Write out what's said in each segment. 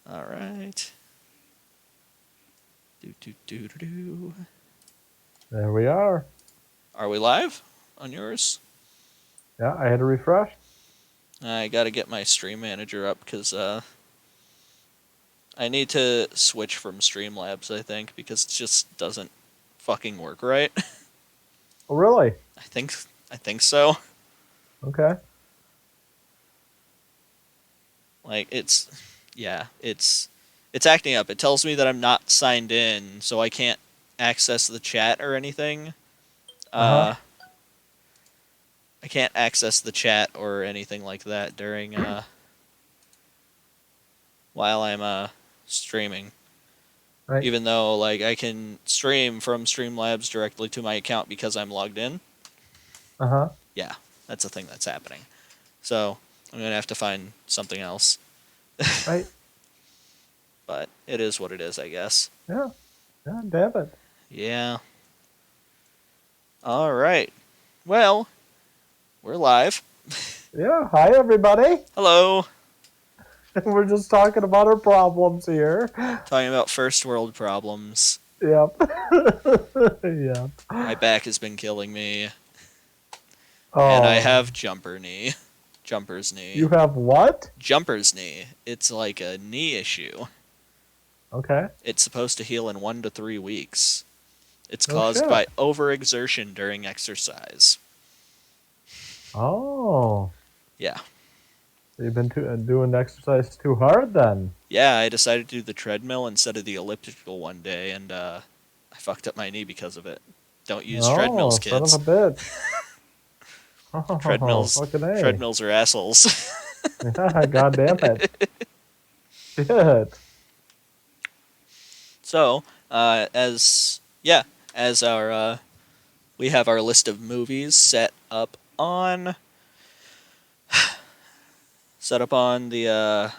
All right. Do. There we are. Are we live on yours? Yeah, I had to refresh. I gotta get my stream manager up because I need to switch from Streamlabs, I think, because it just doesn't fucking work right. Oh, really? I think so. Okay. Like it's acting up. It tells me that I'm not signed in, so I can't access the chat or anything. Uh-huh. I can't access the chat or anything like that during while I'm streaming. Right. Even though like I can stream from Streamlabs directly to my account because I'm logged in. Uh-huh. Yeah, that's a thing that's happening. So I'm gonna have to find something else. Right. But it is what it is, I guess. Yeah. Yeah, damn it. Yeah. All right. Well, we're live. Yeah. Hi, everybody. Hello. We're just talking about our problems here. Talking about first world problems. Yep. Yep. My back has been killing me, and I Oh, have jumper's knee. you have what? Jumper's knee. It's like a knee issue. Okay. It's supposed to heal in 1 to 3 weeks. It's No caused shit. by overexertion during exercise. Oh. Yeah. You've been doing exercise too hard then. Yeah, I decided to do the treadmill instead of the elliptical one day, and I fucked up my knee because of it. Don't use Oh, treadmills, son of kids. a bitch. Oh, Treadmills, fucking A. treadmills are assholes. Yeah, God damn it. Shit. So, as our we have our list of movies set up on the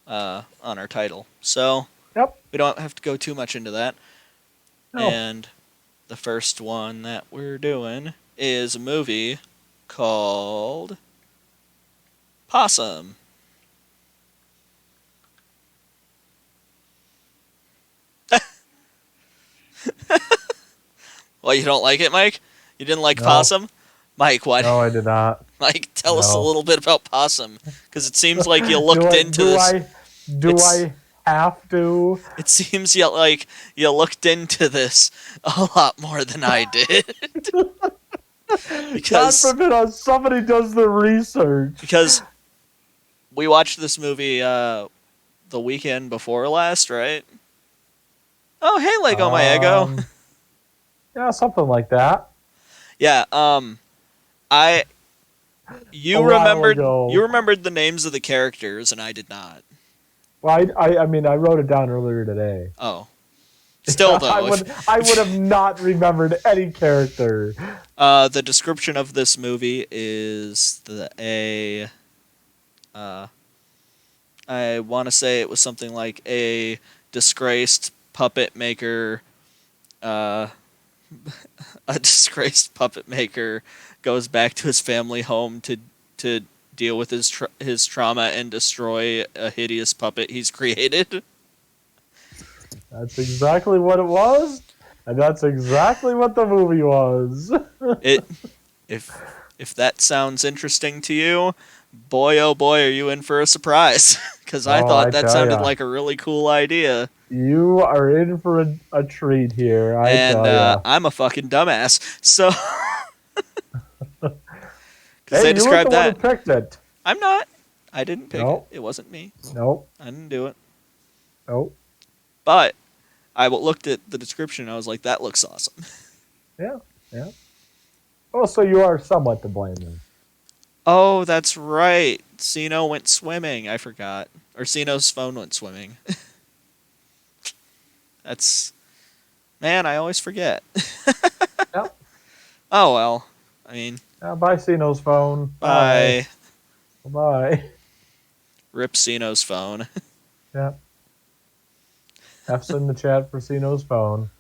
on our title. So Yep. we don't have to go too much into that. No. And the first one that we're doing is a movie called Possum. Well, you don't like it, Mike? You didn't like No. Possum? Mike, what? No, I did not. Mike, tell us a No. little bit about Possum, because it seems like you do looked I into do this. I do It's I have to? it seems you looked into this a lot more than I did. God because forbid somebody does the research. because we watched this movie the weekend before last, right? Oh, hey, Lego My Ego. Um, yeah, something like that. Yeah, I A while ago. you remembered the names of the characters and I did not. Well, I mean, I wrote it down earlier today. Oh. Still I though, would have not remembered any character. the description of this movie is I want to say it was something like a disgraced puppet maker uh a disgraced puppet maker goes back to his family home to deal with his trauma and destroy a hideous puppet he's created. That's exactly what it was, and that's exactly what the movie was. It if that sounds interesting to you, boy oh boy are you in for a surprise because I Oh, thought I that tell sounded ya, like a really cool idea. you are in for a treat here. I And tell ya. I'm a fucking dumbass. So because Hey, they you were the described one who that. picked it. I'm not. I didn't pick it. Nope. It wasn't me. Nope. I didn't do it. Nope. But I looked at the description and I was like, that looks awesome. Yeah. Yeah. Oh, so you are somewhat to blame then. Oh, that's right. Sino went swimming. I forgot. Or Sino's phone went swimming. That's. Man, I always forget. Yep. Oh, well. I mean, Now, bye, Sino's phone. bye. Bye. Rip Sino's phone. Yeah. F's in the chat for Sino's phone.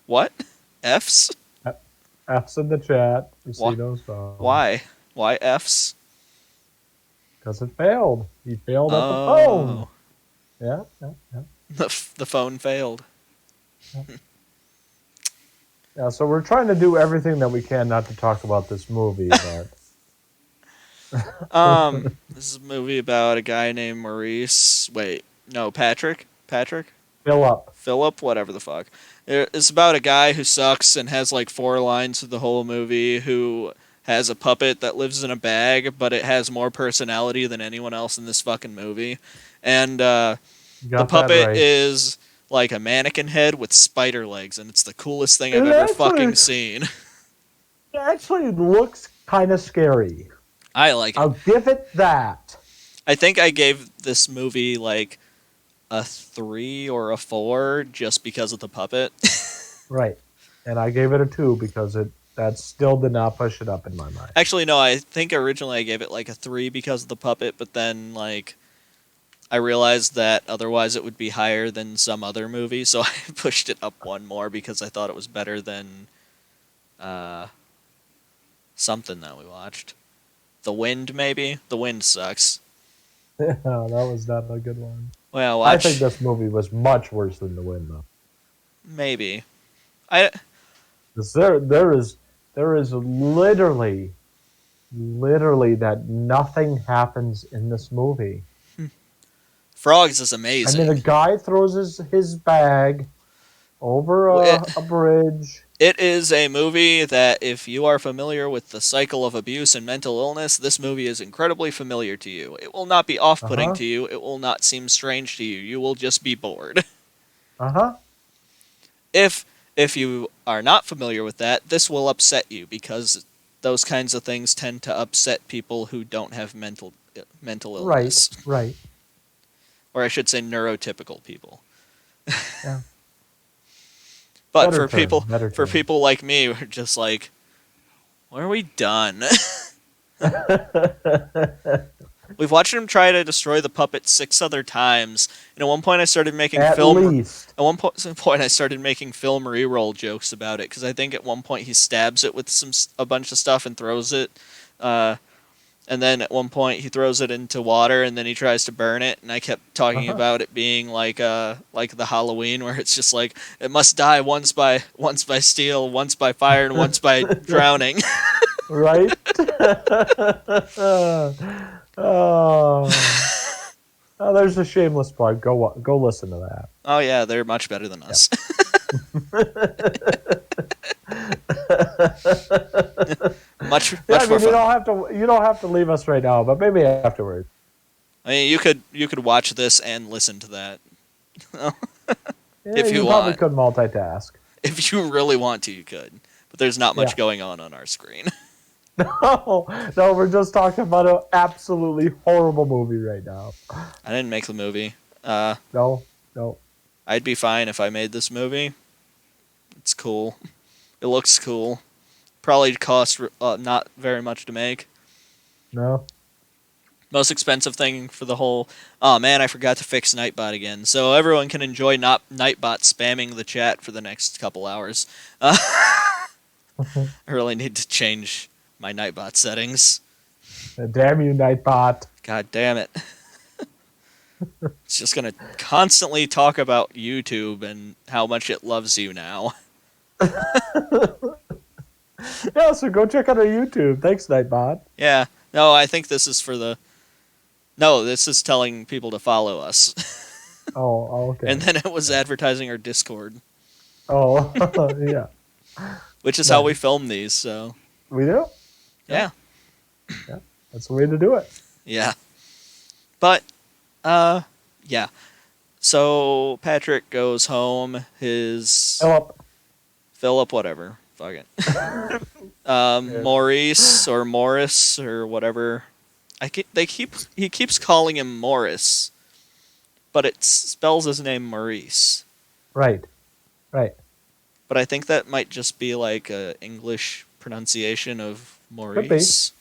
What? F's? F's in the chat for Why? Sino's phone. Why? Why F's? Because it failed. He failed at the phone. Oh, Yeah, yeah, yeah. the phone failed. Yeah. Yeah, so we're trying to do everything that we can not to talk about this movie, but This is a movie about a guy named Maurice. Wait, no, Patrick. Patrick. fill up. Philip, whatever the fuck. It's about a guy who sucks and has like four lines for the whole movie, who has a puppet that lives in a bag, but it has more personality than anyone else in this fucking movie. And You the got that puppet right. is like a mannequin head with spider legs, and it's the coolest thing I've It ever actually, fucking seen. it actually looks kind of scary. I like it. I'll give it that. I think I gave this movie like a 3 or a 4 just because of the puppet. Right. And I gave it a 2 because that still did not push it up in my mind. Actually, no, I think originally I gave it like a 3 because of the puppet, but then like I realized that otherwise it would be higher than some other movie, so I pushed it up one more because I thought it was better than uh, something that we watched. The Wind, maybe? The Wind sucks. Yeah, that was not a good one. Well, I think watch. this movie was much worse than The Wind, though. Maybe. I 'Cause there is literally that nothing happens in this movie. Frogs is I mean, a amazing. guy throws his bag over It, a bridge. it is a movie that, if you are familiar with the cycle of abuse and mental illness, this movie is incredibly familiar to you. It will not be off Uh putting huh. to you, it will not seem strange to you. You will just be bored. Uh huh. if if you are not familiar with that, this will upset you because those kinds of things tend to upset people who don't have mental Right. illness, Right. or I should say neurotypical people. Yeah. But Better term. Better for term. people like me, we're just like, when are we done? We've watched him try to destroy the puppet 6 other times, and at one point I started making At film. least. At one point, I started making film reroll jokes about it because I think at one point he stabs it with a bunch of stuff and throws it, uh, and then at one point he throws it into water and then he tries to burn it, and I kept Uh talking huh. about it being like the Halloween where it's just like it must die once by steel, once by fire, and once by drowning. Right. Oh. Oh, there's a shameless plug. Go listen to that. Oh yeah, they're much better than Yeah. us. Yeah, I Much more mean fun. you don't have to leave us right now, but maybe afterwards. I mean, you could watch this and listen to that Yeah, if you you probably want. could multitask. If you really want to, you could. But there's not much Yeah. going on our screen. No, no, we're just talking about an absolutely horrible movie right now. I didn't make the movie. No, no, I'd be fine if I made this movie. It's cool. It looks cool. Probably cost not very much to make. no. Most expensive thing for the whole. Oh man, I forgot to fix Nightbot again. So everyone can enjoy not Nightbot spamming the chat for the next couple hours. I really need to change my Nightbot settings. Damn you, Nightbot. God damn it. It's just gonna constantly talk about YouTube and how much it loves you now. Yeah, so go check out our YouTube. Thanks, Nightbot. Yeah. No, I think this is for the. No, this is telling people to follow us. Oh, okay. And then it was advertising our Discord, Oh, yeah. which is how we Nice. film these, so. We do? Yeah. Yeah. Yeah. That's the way to do it. Yeah. But, yeah. So Patrick goes home. His Philip. Philip, whatever. Fuck it. Yeah. Maurice or Morris or whatever. He keeps calling him Morris, but it spells his name Maurice. Right. Right. But I think that might just be like a English pronunciation of Could be. Maurice.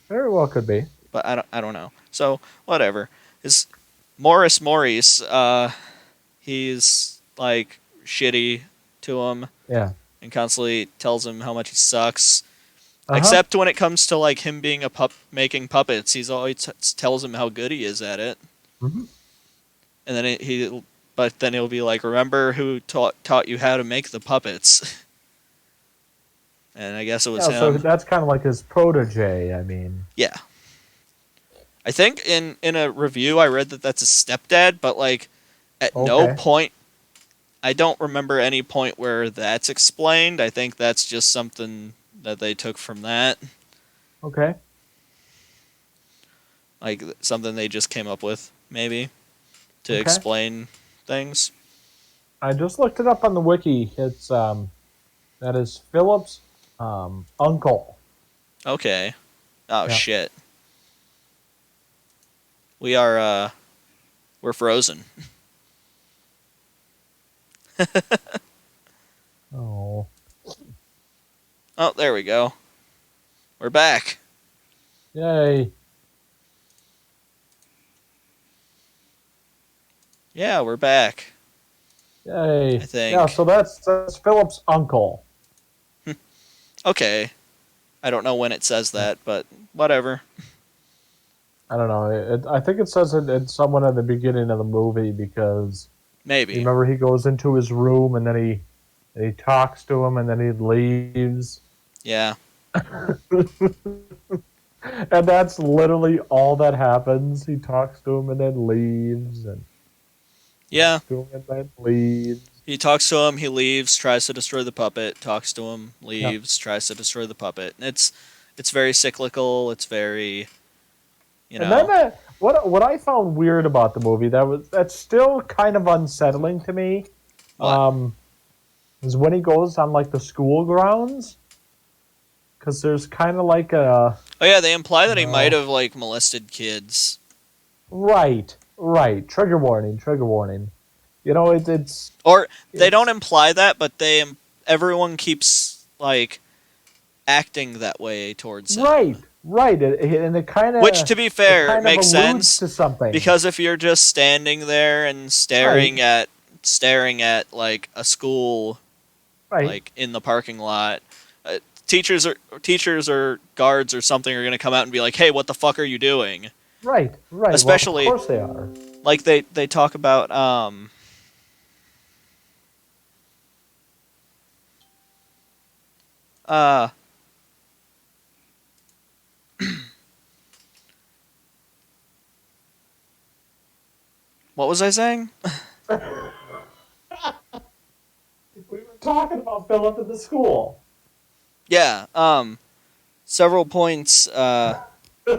Very well could be. But I don't know. So whatever. His Maurice, he's like shitty to him Yeah. and constantly tells him how much he sucks. Uh huh. Except when it comes to like him being a making puppets, he's always tells him how good he is at it, Hmm. and then but then he'll be like, "Remember who taught you how to make the puppets?" And I guess it was Yeah, so him. that's kind of like his protege. I mean, Yeah, I think in a review I read that that's his stepdad, but like at no okay, point I don't remember any point where that's explained. I think that's just something that they took from that, okay, like something they just came up with maybe to okay. explain things. I just looked it up on the wiki. It's that is Philip's uncle. Okay. Oh Yeah. shit. We are we're frozen. Oh, Oh, there we go. We're back. yay, Yeah, we're back. I yay. Yeah. think. So that's Philip's uncle. Okay. I don't know when it says Yeah. that, but whatever. I don't know. I think it says it's someone at the beginning of the movie because you Maybe. remember he goes into his room and then he talks to him and then he leaves. Yeah. And that's literally all that happens. He talks to him and then leaves, and Yeah. talks to him and then leaves. He talks to him, he leaves, tries to destroy the puppet, talks to him, Yeah. leaves, tries to destroy the puppet. And it's very cyclical, it's very, you And then know, what I found weird about the movie that's still kind of unsettling to me, what? um, is when he goes on like the school grounds because there's kind of like a Oh yeah, they imply that he might no have like molested kids. right trigger warning trigger warning. You know Or they don't it's imply that, but everyone keeps like acting that way towards him. right and Which, to be it fair, it kind of makes alludes sense to something. because if you're just standing there and Right, staring at like a school, right, like in the parking lot, uh, teachers or guards or something are gonna come out and be like, "Hey, what the fuck are you doing?" right. Well, of Especially course they are. like they talk about uh what was I saying? We were talking about Philip at the school. Yeah, several points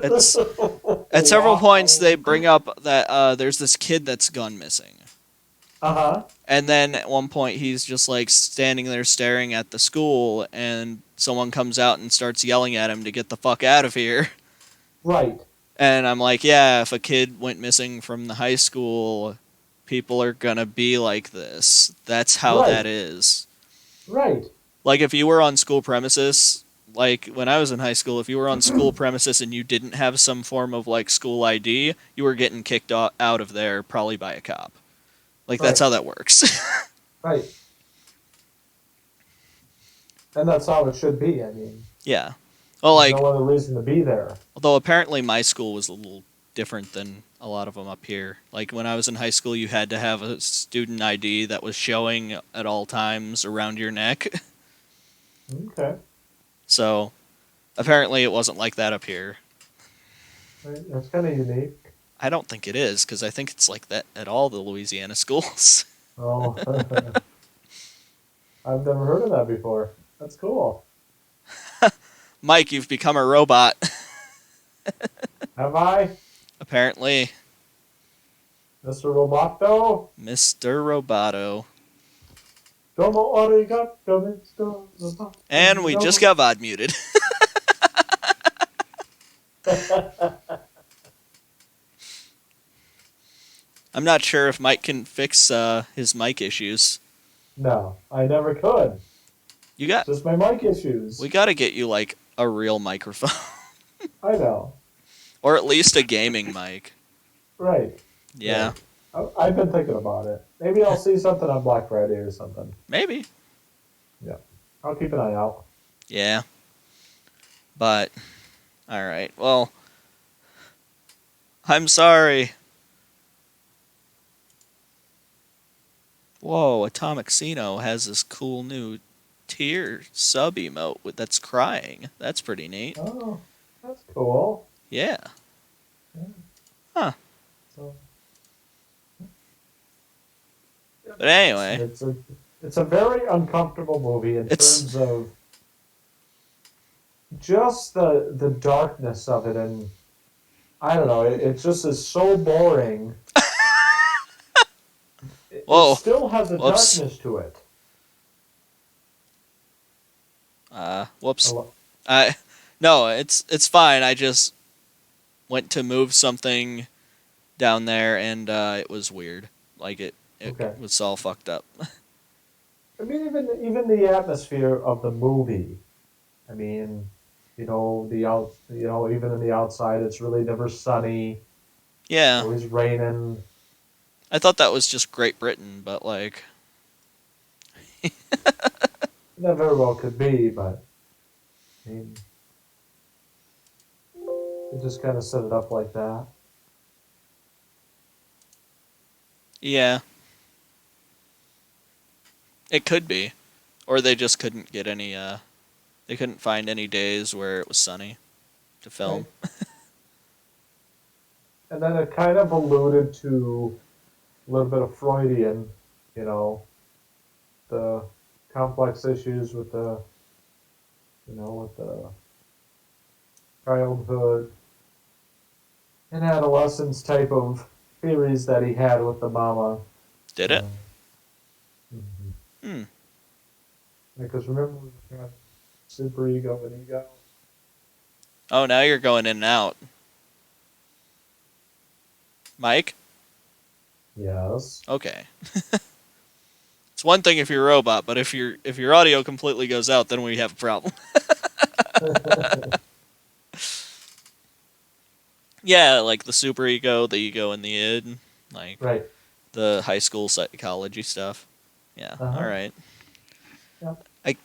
it's at several points they Wow. bring up that there's this kid that's gone missing. Uh huh. And then at one point he's just like standing there staring at the school and someone comes out and starts yelling at him to get the fuck out of here. Right, And I'm like, yeah, if a kid went missing from the high school, people are gonna be like this. That's how that right, is. right, Like if you were on school premises, like when I was in high school, if you were on school premises and you didn't have some form of like school ID, you were getting kicked out of there probably by a cop. Like that's right, how that works. right. And that's how it should be. I mean, Yeah. Well, there's no like, other reason to be there. although apparently my school was a little different than a lot of them up here. Like when I was in high school, you had to have a student ID that was showing at all times around your neck. Okay, So apparently it wasn't like that up here. right. That's kind of unique. I don't think it is because I think it's like that at all the Louisiana schools. Oh, I've never heard of that before. That's cool. Mike, you've become a robot. Have I, Apparently, Mr. Roboto? Mr. Roboto. Domo arigato, Mr. And we just Roboto. got VOD muted. I'm not sure if Mike can fix his mic issues. No, I never could. You got Just my mic We issues. got to get you like a real microphone I know. or at least a gaming mic. Right. Yeah, Yeah. I've been thinking about it. Maybe I'll see something on Black Friday or something. maybe. Yeah. I'll keep an eye out. Yeah. But all right. Well, I'm sorry. Whoa, Atomic Xeno has this cool new tier sub emote that's crying. That's pretty neat. Oh, that's cool. Yeah. Yeah, Huh. so yeah, But listen, anyway, it's a very uncomfortable movie in it's terms of just the darkness of it, and I don't know, it just is so boring. It whoa. still has a Whoops. darkness to it. Whoops. Hello? I no, it's fine. I just went to move something down there and it was weird. Like it Okay. was all fucked up. I mean, even the atmosphere of the movie. I mean, even in the outside, it's really never sunny. It's Yeah. always raining. I thought that was just Great Britain, but like That very well could be, but I mean, they just kind of set it up like that. yeah, it could be. Or they just couldn't get any they couldn't find any days where it was sunny to film. Right. And then it kind of alluded to a little bit of Freudian, you know, the complex issues with the childhood and adolescence type of theories that he had with the mama. Did it? Uh, mhm. Hmm. Because remember, we were talking super ego and ego. Oh, now you're going in and out. Mike? Yes. Okay. It's one thing if you're a robot, but if your audio completely goes out, then we have a problem. Yeah, like the super ego, the ego and the id, like Right. the high school psychology stuff. Yeah. Uh All huh. right. Yeah. I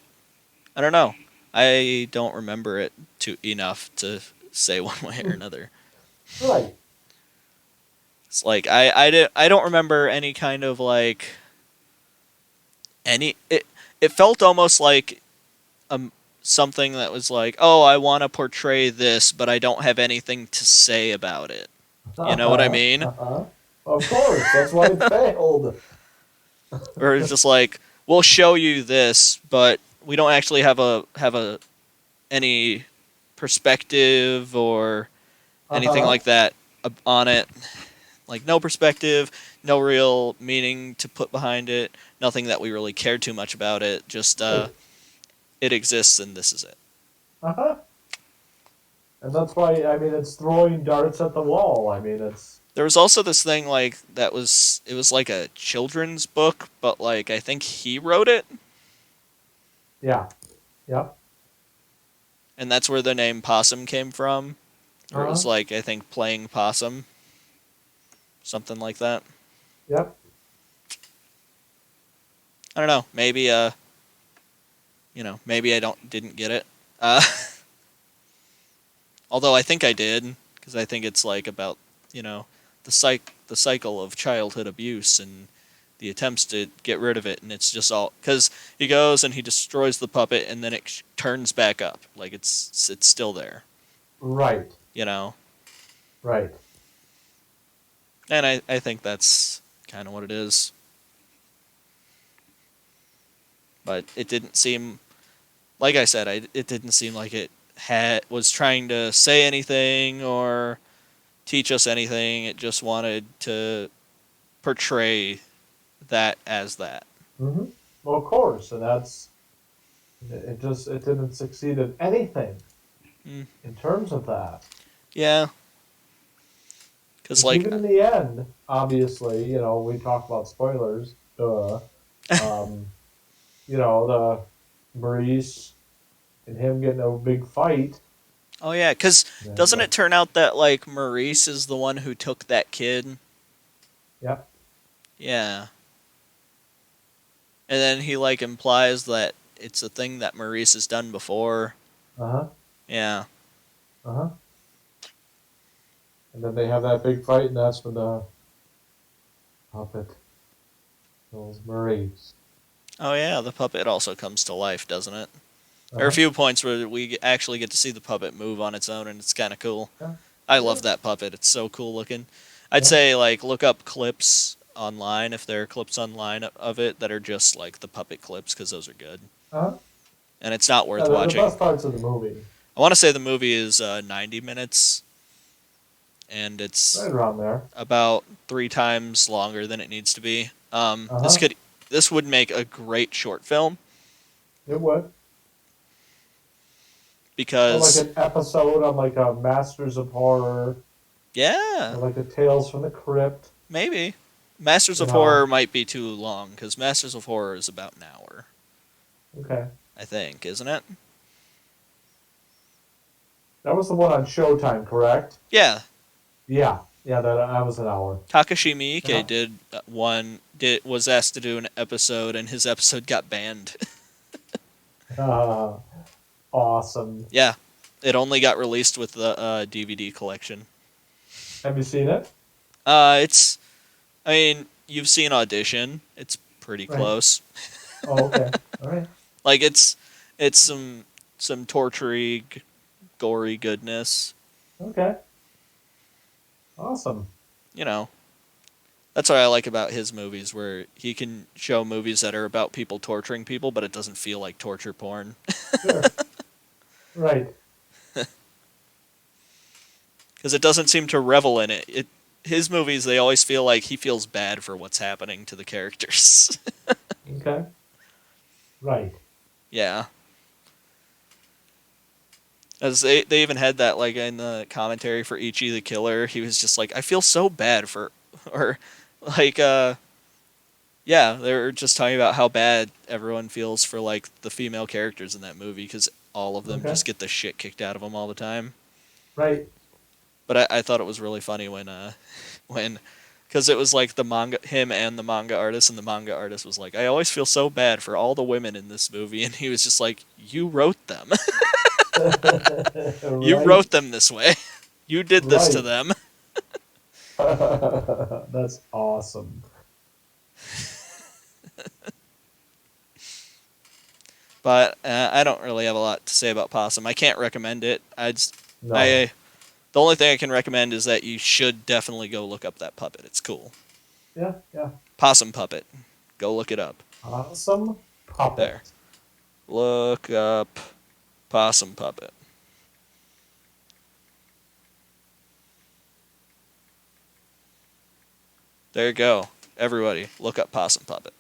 I don't know. I don't remember it too enough to say one way or another. Right. It's like I don't remember any kind of like any it felt almost like um something that was like, "Oh, I want to portray this, but I don't have anything to say about it." You Uh know what I huh. mean? Uh huh. Of course. That's why it failed. Or it's just like, "We'll show you this, but we don't actually have a any perspective or Uh anything huh. like that on it. Like no perspective, no real meaning to put behind it, nothing that we really cared too much about it. Just Right. it exists and this is it." Uh huh. And that's why I mean it's throwing darts at the wall. I mean it's There was also this thing like that was it was like a children's book, but like I think he wrote it, yeah. Yep. and that's where the name Possum came from. Uh Or it was huh. like I think playing possum, something like that. Yep. I don't know. Maybe maybe I don't didn't get it. Uh, although I think I did because I think it's like about the cycle of childhood abuse and the attempts to get rid of it, and it's just all because he goes and he destroys the puppet and then it turns back up like it's still there, Right. you know. Right. And I think that's kind of what it is, but it didn't seem like I said it didn't seem like it had was trying to say anything or teach us anything. It just wanted to portray that as that. Mm-hmm. Well, of course, and it didn't succeed at anything Mm, in terms of that. yeah, because Because like even in the end, obviously, we talk about spoilers. Um, the Maurice and him getting a big fight. oh yeah, because And doesn't it turn out that like Maurice is the one who took that kid? yep. Yeah, and then he like implies that it's a thing that Maurice has done before. Uh huh. Yeah. Uh huh. And then they have that big fight, and that's when the puppet kills Maurice. Oh yeah, the puppet also comes to life, doesn't it? Uh There are a huh. few points where we actually get to see the puppet move on its own, and it's kind of cool. Yeah. I Yeah. love that puppet. It's so cool looking. I'd Yeah. say like look up clips online if there are clips online of it that are just like the puppet clips because those are good. Uh huh. And it's not Yeah. worth They're the watching. best parts of the movie. I want to say the movie is 90 minutes and it's Right around there. about 3 times longer than it needs to be. Uh huh. This would make a great short film It would. Or like because an episode on like a Masters of Horror, yeah, or like a Tales from the Crypt. maybe Masters You of Horror know. might be too long because Masters of Horror is about an hour, Okay. I think, isn't it? That was the one on Showtime, correct? Yeah, Yeah. Yeah. That was an hour. Takashi Miike Yeah. did one did was asked to do an episode and his episode got banned. Uh, awesome. Yeah, it only got released with the DVD collection. Have you seen it? It's I mean you've seen Audition. It's pretty Right. close. Oh, okay. All right. Like it's some tortury, gory goodness. Okay. Awesome. You know, that's what I like about his movies, where he can show movies that are about people torturing people, but it doesn't feel like torture porn. Sure. Right. Because it doesn't seem to revel in it. His movies, they always feel like he feels bad for what's happening to the characters. Okay. Right. Yeah. As they even had that like in the commentary for Ichi the Killer, he was just like, I feel so bad for or like yeah, they were just talking about how bad everyone feels for like the female characters in that movie because all of them Okay. just get the shit kicked out of them all the time. Right. But I thought it was really funny when when because it was like the manga him and the manga artist, and the manga artist was like, I always feel so bad for all the women in this movie, and he was just like, you wrote them. You Right. wrote them this way. You did this to Right. them. That's awesome. But I don't really have a lot to say about Possum. I can't recommend it. No. I the only thing I can recommend is that you should definitely go look up that puppet. It's cool. Yeah. Yeah. Possum puppet. Go look it up. Awesome There. puppet. Look up Possum puppet. There you go. Everybody, look up Possum puppet.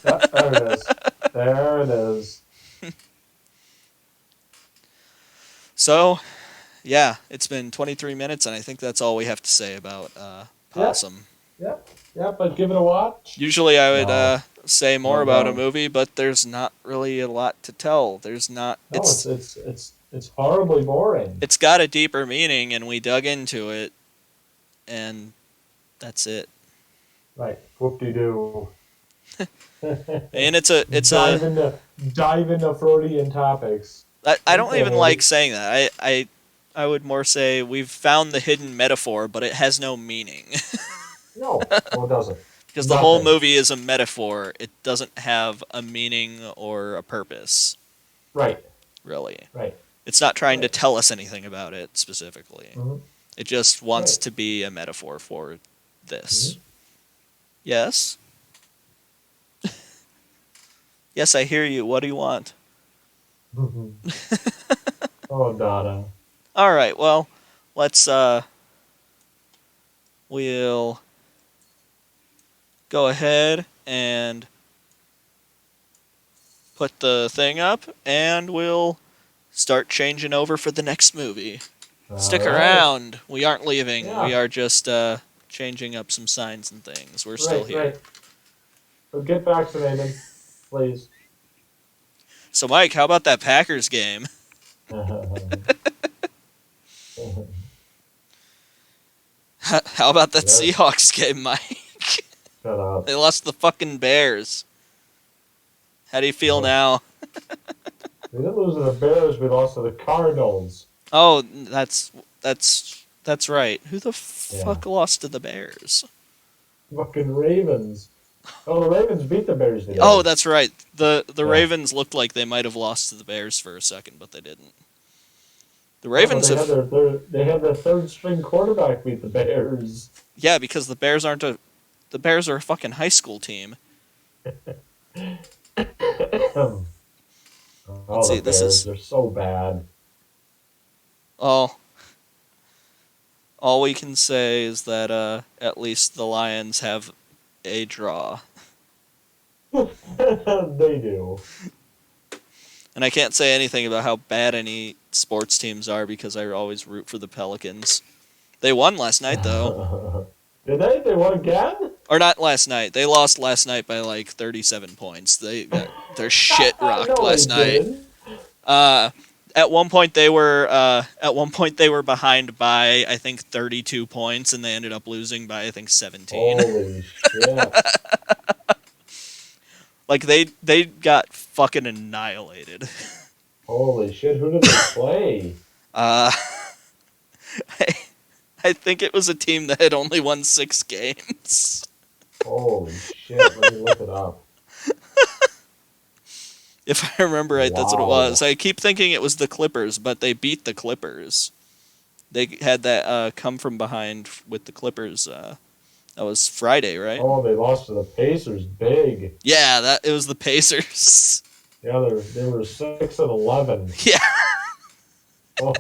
Yeah, there it is. There it is. So, yeah, it's been 23 minutes, and I think that's all we have to say about Yeah. Possum. Yeah. Yeah. But give it a watch. Usually I would No. say more No. about a No. movie, but there's not really a lot to tell. There's not. No. It's horribly boring. It's got a deeper meaning, and we dug into it, and that's it. Right. Whoop de doo. And it's a Dive into Freudian topics. I don't even Okay. like saying that. I would more say we've found the hidden metaphor, but it has no meaning. No. No, it doesn't. Because the whole Nothing. movie is a metaphor. It doesn't have a meaning or a purpose, Right. really. Right. It's not trying to Right. tell us anything about it specifically. Hmm. It just wants Right. to be a metaphor for Hmm. this. Yes? Yes, I hear you. What do you want? Oh, Donna. All right, well, let's we'll go ahead and put the thing up and we'll start changing over for the next movie. All Stick right. around. We aren't leaving. We Yeah. are just changing up some signs and things. We're still Right. here. Right. But get vaccinated, please. So Mike, how about that Packers game? How about that Yes. Seahawks game, Mike? Shut up. They lost the fucking Bears. How do you feel now? We didn't lose to the Bears. We lost to the Cardinals. Oh, that's right. Who the Yeah. fuck lost to the Bears? Fucking Ravens. Oh, the Ravens beat the Bears Oh, today. that's right. The Yeah. Ravens looked like they might have lost to the Bears for a second, but they didn't. The Yeah, but Ravens have, they had their third string quarterback beat the Bears. yeah, because the Bears are a fucking high school team. Oh, Let's see. the This Bears, is they're so bad. all. All we can say is that at least the Lions have a draw, They do. and I can't say anything about how bad any sports teams are because I always root for the Pelicans. They won last night though, Did they? They won again? or not last night. They lost last night by like 37 points. They got their shit rocked No, they last night. didn't. Uh, at one point they were behind by I think 32 points, and they ended up losing by I think 17. Holy shit. Like they got fucking annihilated. Holy shit. Who did they play? Uh, I, I think it was a team that had only won 6 games. Holy shit. Let me look it up. If I remember right, that's what it was. Wow. I keep thinking it was the Clippers, but they beat the Clippers. They had that come from behind with the Clippers. That was Friday, right? Oh, they lost to the Pacers big. Yeah, that it was the Pacers. Yeah, they were 6-11. Yeah, Oh,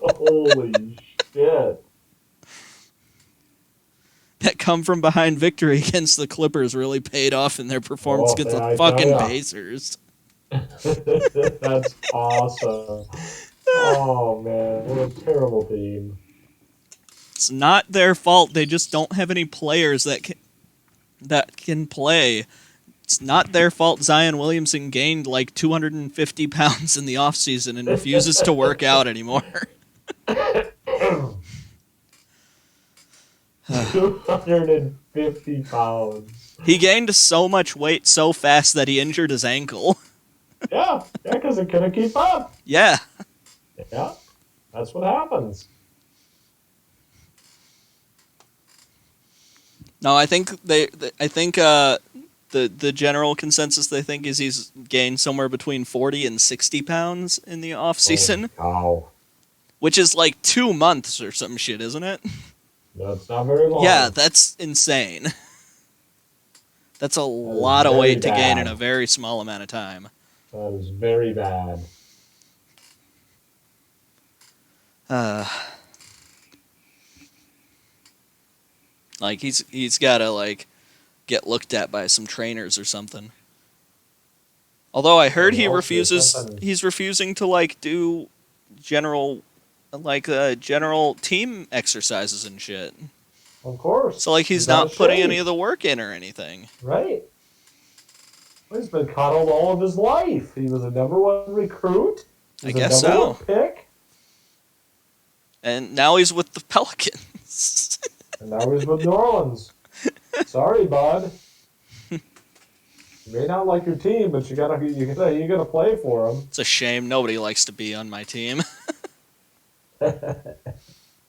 holy shit. that come from behind victory against the Clippers really paid off in their performance Oh, against yeah, the I tell fucking ya. Pacers. That's awesome. Oh, man. What a terrible team. It's not their fault. They just don't have any players that can play. It's not their fault Zion Williamson gained like 250 pounds in the offseason and refuses to work out anymore. 250 pounds. He gained so much weight so fast that he injured his ankle. Yeah, because it couldn't keep up. Yeah. Yeah, that's what happens. No, I think the general consensus they think is he's gained somewhere between 40 and 60 pounds in the off Holy season, cow. which is like 2 months or some shit, isn't it? No, it's not very long. Yeah, that's insane. That's a That is lot of very weight to gain in a bad. very small amount of time. That is very bad. Uh, like he's got to like get looked at by some trainers or something. Although I heard he Well, there's refuses, something. he's refusing to like do general general team exercises and shit. Of course. So like he's He's out of not putting any shape, of the work in or anything. right? He's been coddled all of his life. He was a number one recruit. He I was a guess number so. one pick. And now he's with the Pelicans. And now he's with New Orleans. Sorry, bud. You may not like your team, but you gotta play for them. It's a shame nobody likes to be on my team.